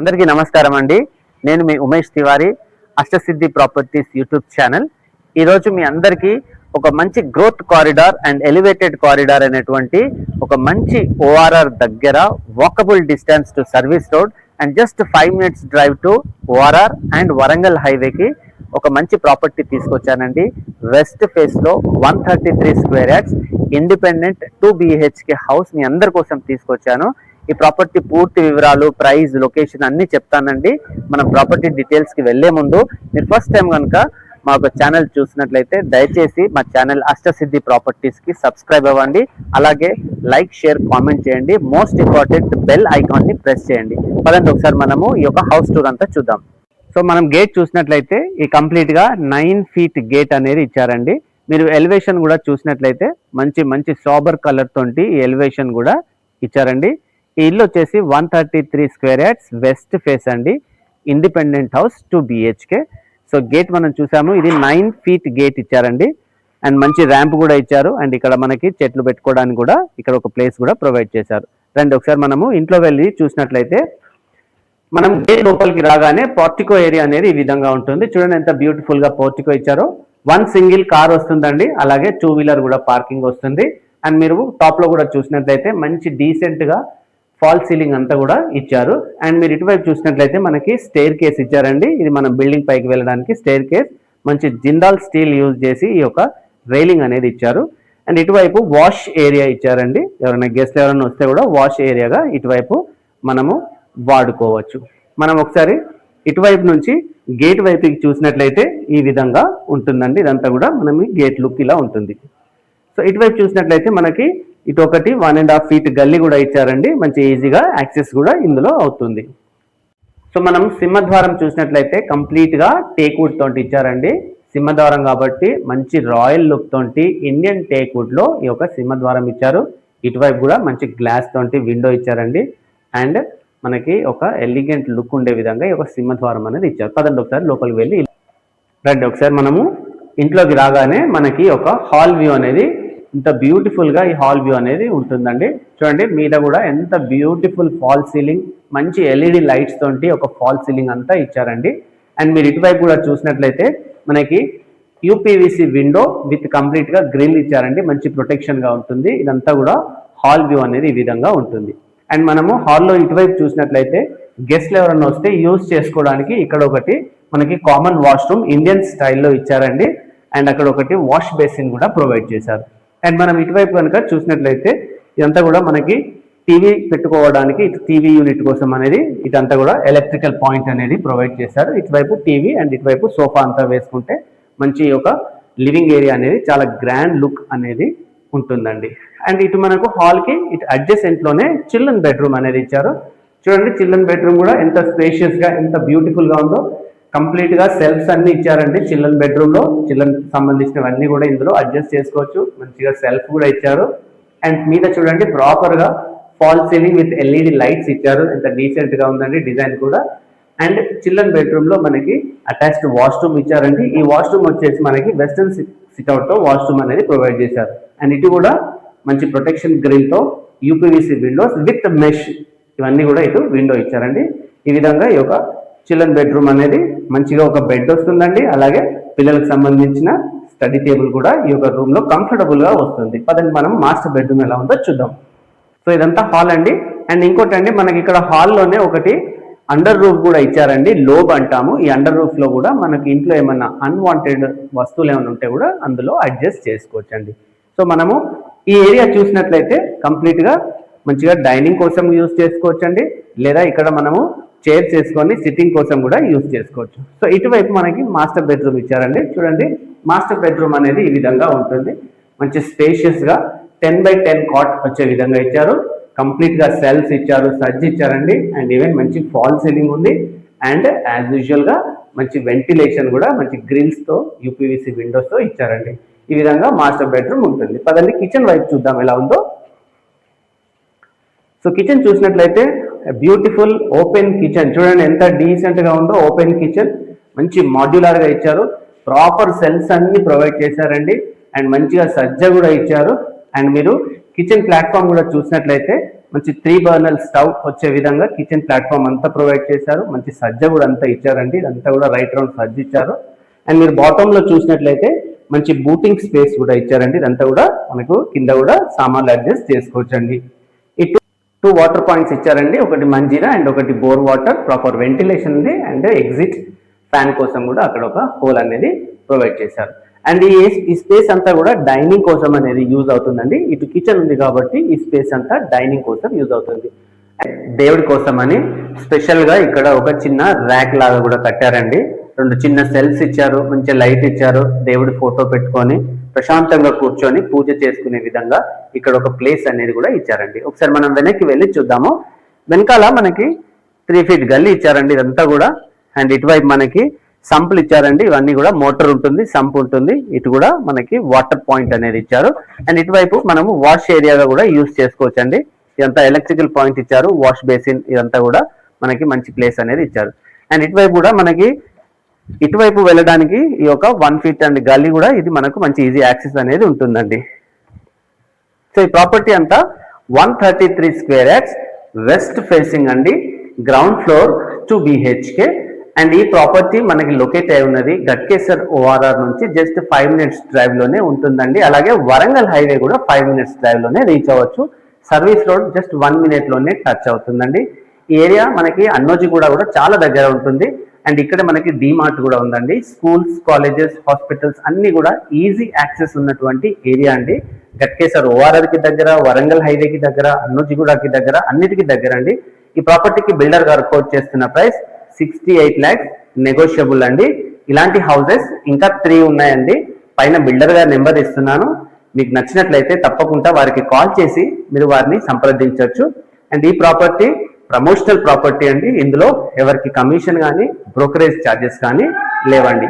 అందరికీ నమస్కారం అండి. నేను మీ Umesh Tiwari, Ashtasiddhi properties YouTube channel. ఈరోజు మీ అందరికీ ఒక మంచి growth corridor and elevated corridor అనేటువంటి ఒక మంచి ఓఆర్ఆర్ దగ్గర walkable distance to service road and just 5 minutes drive to ORR and Warangal హైవేకి ఒక మంచి ప్రాపర్టీ తీసుకొచ్చానండి. వెస్ట్ ఫేస్లో 133 square yards independent 2 BHK house మీ అందరి కోసం తీసుకొచ్చాను. ఈ ప్రాపర్టీ పూర్తి వివరాలు, ప్రైస్, లొకేషన్ అన్ని చెప్తానండి. మనం ప్రాపర్టీ డీటెయిల్స్ కి వెళ్లే ముందు మీరు ఫస్ట్ టైం కనుక మా ఛానల్ చూసినట్లయితే దయచేసి మా ఛానల్ అష్టసిద్ధి ప్రాపర్టీస్ కి సబ్స్క్రైబ్ అవ్వండి. అలాగే లైక్, షేర్, కామెంట్ చేయండి. మోస్ట్ ఇంపార్టెంట్ బెల్ ఐకాన్ ని ప్రెస్ చేయండి. పదండి ఒకసారి మనము ఈ యొక్క హౌస్ టూర్ అంతా చూద్దాం. సో మనం గేట్ చూసినట్లయితే ఈ కంప్లీట్ గా 9 feet గేట్ అనేది ఇచ్చారండి. మీరు ఎలివేషన్ కూడా చూసినట్లయితే మంచి మంచి సాబర్ కలర్ తోటి ఈ ఎలివేషన్ కూడా ఇచ్చారండి. ఈ ఇల్లు వచ్చేసి 133 square yards వెస్ట్ ఫేస్ అండి. Independent house 2 BHK. So gate మనం చూసాము, ఇది 9 feet గేట్ ఇచ్చారండి. అండ్ మంచి ర్యాంప్ కూడా ఇచ్చారు. అండ్ ఇక్కడ మనకి చెట్లు పెట్టుకోవడానికి కూడా ఇక్కడ ఒక ప్లేస్ కూడా ప్రొవైడ్ చేశారు. రండి ఒకసారి మనము ఇంట్లో వెళ్ళి చూసినట్లయితే మనం గేట్ లోపలికి రాగానే పోర్టికో ఏరియా అనేది ఈ విధంగా ఉంటుంది. చూడండి ఎంత బ్యూటిఫుల్ గా పోర్టికో ఇచ్చారో. 1 single కార్ వస్తుందండి. అలాగే 2 wheeler కూడా పార్కింగ్ వస్తుంది. అండ్ మీరు టాప్ లో కూడా చూసినట్లయితే మంచి డీసెంట్ గా ఫాల్ సీలింగ్ అంతా కూడా ఇచ్చారు. అండ్ మీరు ఇటువైపు చూసినట్లయితే మనకి స్టేర్ కేస్ ఇచ్చారండి. ఇది మన బిల్డింగ్ పైకి వెళ్ళడానికి స్టేర్ కేస్. మంచి జిందాల్ స్టీల్ యూజ్ చేసి ఈ యొక్క రైలింగ్ అనేది ఇచ్చారు. అండ్ ఇటువైపు వాష్ ఏరియా ఇచ్చారండి. ఎవరైనా గెస్ట్ ఎవరైనా వస్తే కూడా వాష్ ఏరియాగా ఇటువైపు మనము వాడుకోవచ్చు. మనం ఒకసారి ఇటువైపు నుంచి గేట్ వైపుకి చూసినట్లయితే ఈ విధంగా ఉంటుందండి. ఇదంతా కూడా మనం గేట్ లుక్ ఇలా ఉంటుంది. సో ఇటువైపు చూసినట్లయితే మనకి ఇటు ఒకటి 1.5 feet గల్లీ కూడా ఇచ్చారండి. మంచి ఈజీగా యాక్సెస్ కూడా ఇందులో అవుతుంది. సో మనం సింహద్వారం చూసినట్లయితే కంప్లీట్ గా టేక్ వుడ్ తోటి ఇచ్చారండి. సింహద్వారం కాబట్టి మంచి రాయల్ లుక్ తోటి ఇండియన్ టేక్ వుడ్ లో ఈ యొక్క సింహద్వారం ఇచ్చారు. ఇటువైపు కూడా మంచి గ్లాస్ తోటి విండో ఇచ్చారండి. అండ్ మనకి ఒక ఎలిగెంట్ లుక్ ఉండే విధంగా ఈ యొక్క సింహద్వారం అనేది ఇచ్చారు. పదండి ఒకసారి లోపలికి వెళ్ళి రండి. ఒకసారి మనము ఇంట్లోకి రాగానే మనకి ఒక హాల్ వ్యూ అనేది ఇంత బ్యూటిఫుల్ గా ఈ హాల్ వ్యూ అనేది ఉంటుందండి. చూడండి మీద కూడా ఎంత బ్యూటిఫుల్ ఫాల్ సీలింగ్, మంచి LED లైట్స్ తోటి ఒక ఫాల్ సీలింగ్ అంతా ఇచ్చారండి. అండ్ మీరు ఇటువైపు కూడా చూసినట్లయితే మనకి UPVC విండో విత్ కంప్లీట్ గా గ్రిల్ ఇచ్చారండి. మంచి ప్రొటెక్షన్ గా ఉంటుంది. ఇదంతా కూడా హాల్ వ్యూ అనేది ఈ విధంగా ఉంటుంది. అండ్ మనము హాల్లో ఇటువైపు చూసినట్లయితే గెస్ట్లు ఎవరైనా వస్తే యూజ్ చేసుకోవడానికి ఇక్కడ ఒకటి మనకి కామన్ వాష్రూమ్ ఇండియన్ స్టైల్లో ఇచ్చారండి. అండ్ అక్కడ ఒకటి వాష్ బేసిన్ కూడా ప్రొవైడ్ చేశారు. అండ్ మనం ఇటువైపు కనుక చూసినట్లయితే ఇదంతా కూడా మనకి టీవీ పెట్టుకోవడానికి టీవీ యూనిట్ కోసం అనేది ఇదంతా కూడా ఎలక్ట్రికల్ పాయింట్ అనేది ప్రొవైడ్ చేశారు. ఇటువైపు టీవీ అండ్ ఇటువైపు సోఫా అంతా వేసుకుంటే మంచి ఒక లివింగ్ ఏరియా అనేది చాలా గ్రాండ్ లుక్ అనేది ఉంటుందండి. అండ్ ఇటు మనకు హాల్ కి ఇటు అడ్జసెంట్ లోనే చిల్డ్రన్ బెడ్రూమ్ అనేది ఇచ్చారు. చూడండి చిల్డ్రన్ బెడ్రూమ్ కూడా ఎంత స్పేషియస్ గా ఎంత బ్యూటిఫుల్ గా ఉందో. కంప్లీట్ గా సెల్ఫ్స్ అన్ని ఇచ్చారండి. చిల్డ్రన్ బెడ్రూమ్ లో చిల్డ్రన్ సంబంధించినవన్నీ కూడా ఇందులో అడ్జస్ట్ చేసుకోవచ్చు. మంచిగా సెల్ఫ్ కూడా ఇచ్చారు. అండ్ మీద చూడండి ప్రాపర్ గా fall ceiling with LED lights ఇచ్చారు. ఎంత డీసెంట్ గా ఉందండి డిజైన్ కూడా. అండ్ చిల్డ్రన్ బెడ్రూమ్ లో మనకి అటాచ్డ్ వాష్రూమ్ ఇచ్చారండి. ఈ వాష్రూమ్ వచ్చేసి మనకి వెస్టర్న్ సిట్అవుట్ తో వాష్రూమ్ అనేది ప్రొవైడ్ చేశారు. అండ్ ఇటు కూడా మంచి ప్రొటెక్షన్ గ్రిల్ తో UPVC విండోస్ విత్ మెష్ ఇవన్నీ కూడా ఇటు విండో ఇచ్చారండి. ఈ విధంగా ఈ యొక్క చిల్డ్రన్ బెడ్రూమ్ అనేది మంచిగా ఒక బెడ్ వస్తుందండి. అలాగే పిల్లలకు సంబంధించిన స్టడీ టేబుల్ కూడా ఈ యొక్క రూమ్ లో కంఫర్టబుల్ గా వస్తుంది. పదండి మనం మాస్టర్ బెడ్రూమ్ ఎలా ఉందో చూద్దాం. సో ఇదంతా హాల్ అండి. అండ్ ఇంకోటి అండి మనకి ఇక్కడ హాల్లోనే ఒకటి అండర్ రూఫ్ కూడా ఇచ్చారండి. లోబ్ అంటాము. ఈ అండర్ రూఫ్ లో కూడా మనకి ఇంట్లో ఏమన్నా అన్వాంటెడ్ వస్తువులు ఏమైనా ఉంటే కూడా అందులో అడ్జస్ట్ చేసుకోవచ్చు అండి. సో మనము ఈ ఏరియా చూసినట్లయితే కంప్లీట్ గా మంచిగా డైనింగ్ కోసం యూజ్ చేసుకోవచ్చు అండి. లేదా ఇక్కడ మనము చైర్స్ వేసుకొని సిట్టింగ్ కోసం కూడా యూజ్ చేసుకోవచ్చు. సో ఇటువైపు మనకి మాస్టర్ బెడ్రూమ్ ఇచ్చారండి. చూడండి మాస్టర్ బెడ్రూమ్ అనేది ఈ విధంగా ఉంటుంది. మంచి స్పేషియస్ గా 10x10 కాట్ వచ్చే విధంగా ఇచ్చారు. కంప్లీట్ గా సెల్ఫ్స్ ఇచ్చారు, సజ్జ్ ఇచ్చారండి. అండ్ ఈవెన్ మంచి ఫాల్ సీలింగ్ ఉంది. అండ్ యాజ్ యూజువల్ గా మంచి వెంటిలేషన్ కూడా మంచి గ్రిల్స్ తో UPVC విండోస్ తో ఇచ్చారండి. ఈ విధంగా మాస్టర్ బెడ్రూమ్ ఉంటుంది. పదండి కిచెన్ వైపు చూద్దాం ఎలా ఉందో. సో కిచెన్ చూసినట్లయితే బ్యూటిఫుల్ ఓపెన్ కిచెన్. చూడండి ఎంత డీసెంట్ గా ఉందో. ఓపెన్ కిచెన్ మంచి మాడ్యులర్ గా ఇచ్చారు. ప్రాపర్ సెల్స్ అన్ని ప్రొవైడ్ చేశారండి. అండ్ మంచిగా సజ్జ కూడా ఇచ్చారు. అండ్ మీరు కిచెన్ ప్లాట్ఫామ్ కూడా చూసినట్లయితే మంచి 3 బర్నర్ స్టవ్ వచ్చే విధంగా కిచెన్ ప్లాట్ఫామ్ అంతా ప్రొవైడ్ చేశారు. మంచి సజ్జ కూడా అంతా ఇచ్చారండి, ఇదంతా కూడా రైట్ రౌండ్ సజ్జ ఇచ్చారు. అండ్ మీరు బాటమ్ లో చూసినట్లయితే మంచి బూటింగ్ స్పేస్ కూడా ఇచ్చారండి, ఇదంతా కూడా మనకు కింద కూడా సామాన్లు అడ్జస్ట్ చేసుకోవచ్చండి. ఈ టూ వాటర్ పాయింట్స్ ఇచ్చారండి, ఒకటి మంజీరా అండ్ ఒకటి బోర్ వాటర్, ప్రాపర్ వెంటిలేషన్ ఉంది అండ్ ఎగ్జిట్ ఫ్యాన్ కోసం కూడా అక్కడ ఒక హోల్ అనేది ప్రొవైడ్ చేశారు. అండ్ ఈ స్పేస్ అంతా కూడా డైనింగ్ కోసం అనేది యూజ్ అవుతుందండి. ఇటు కిచెన్ ఉంది కాబట్టి ఈ స్పేస్ అంతా డైనింగ్ కోసం యూజ్ అవుతుంది. దేవుడి కోసం అని స్పెషల్ గా ఇక్కడ ఒక చిన్న ర్యాక్ లాగా కూడా కట్టారండి. 2 చిన్న సెల్స్ ఇచ్చారు, మంచి లైట్ ఇచ్చారు, దేవుడి ఫోటో పెట్టుకొని ప్రశాంతంగా కూర్చొని పూజ చేసుకునే విధంగా ఇక్కడ ఒక ప్లేస్ అనేది కూడా ఇచ్చారండి. ఒకసారి మనం వెనక్కి వెళ్ళి చూద్దాము. వెనకాల మనకి 3 feet గల్లీ ఇచ్చారండి ఇదంతా కూడా. అండ్ ఇటువైపు మనకి సంపులు ఇచ్చారండి, ఇవన్నీ కూడా మోటార్ ఉంటుంది, సంప్ ఉంటుంది. ఇటు కూడా మనకి వాటర్ పాయింట్ అనేది ఇచ్చారు. అండ్ ఇటువైపు మనము వాష్ ఏరియాగా కూడా యూజ్ చేసుకోవచ్చండి. ఇదంతా ఎలక్ట్రికల్ పాయింట్ ఇచ్చారు, వాష్ బేసిన్ ఇదంతా కూడా మనకి మంచి ప్లేస్ అనేది ఇచ్చారు. అండ్ ఇటువైపు కూడా మనకి ఇటువైపు వెళ్ళడానికి ఈ యొక్క 1 feet అండ్ గల్లీ కూడా ఇది మనకు మంచి ఈజీ యాక్సెస్ అనేది ఉంటుందండి. సో ఈ ప్రాపర్టీ అంతా 133 square yards వెస్ట్ ఫేసింగ్ అండి, గ్రౌండ్ ఫ్లోర్ 2 BHK. అండ్ ఈ ప్రాపర్టీ మనకి లొకేట్ అయి ఉన్నది గట్కేసర్ ORR నుంచి జస్ట్ 5 minutes డ్రైవ్ లోనే ఉంటుందండి. అలాగే వరంగల్ హైవే కూడా 5 minutes డ్రైవ్ లోనే రీచ్ అవ్వచ్చు. సర్వీస్ రోడ్ జస్ట్ 1 minute లోనే టచ్ అవుతుందండి. ఈ ఏరియా మనకి అన్నోజిగూడ కూడా చాలా దగ్గర ఉంటుంది. అండ్ ఇక్కడ మనకి డిమార్ట్ కూడా ఉందండి. స్కూల్స్, కాలేజెస్, హాస్పిటల్స్ అన్ని కూడా ఈజీ యాక్సెస్ ఉన్నటువంటి ఏరియా అండి. గట్కేసర్ ORR కి దగ్గర, వరంగల్ హైవేకి దగ్గర, అన్నోజిగూడకి దగ్గర, అన్నిటికీ దగ్గర అండి. ఈ ప్రాపర్టీకి బిల్డర్ గారు కోట్ చేస్తున్న ప్రైస్ 68 lakhs నెగోషియబుల్ అండి. ఇలాంటి హౌసెస్ ఇంకా 3 ఉన్నాయండి. పైన బిల్డర్ గారి నెంబర్ ఇస్తున్నాను, మీకు నచ్చినట్లయితే తప్పకుండా వారికి కాల్ చేసి మీరు వారిని సంప్రదించవచ్చు. అండ్ ఈ ప్రాపర్టీ ప్రమోషనల్ ప్రాపర్టీ అండి, ఇందులో ఎవరికి కమిషన్ కానీ బ్రోకరేజ్ ఛార్జెస్ కానీ లేవండి.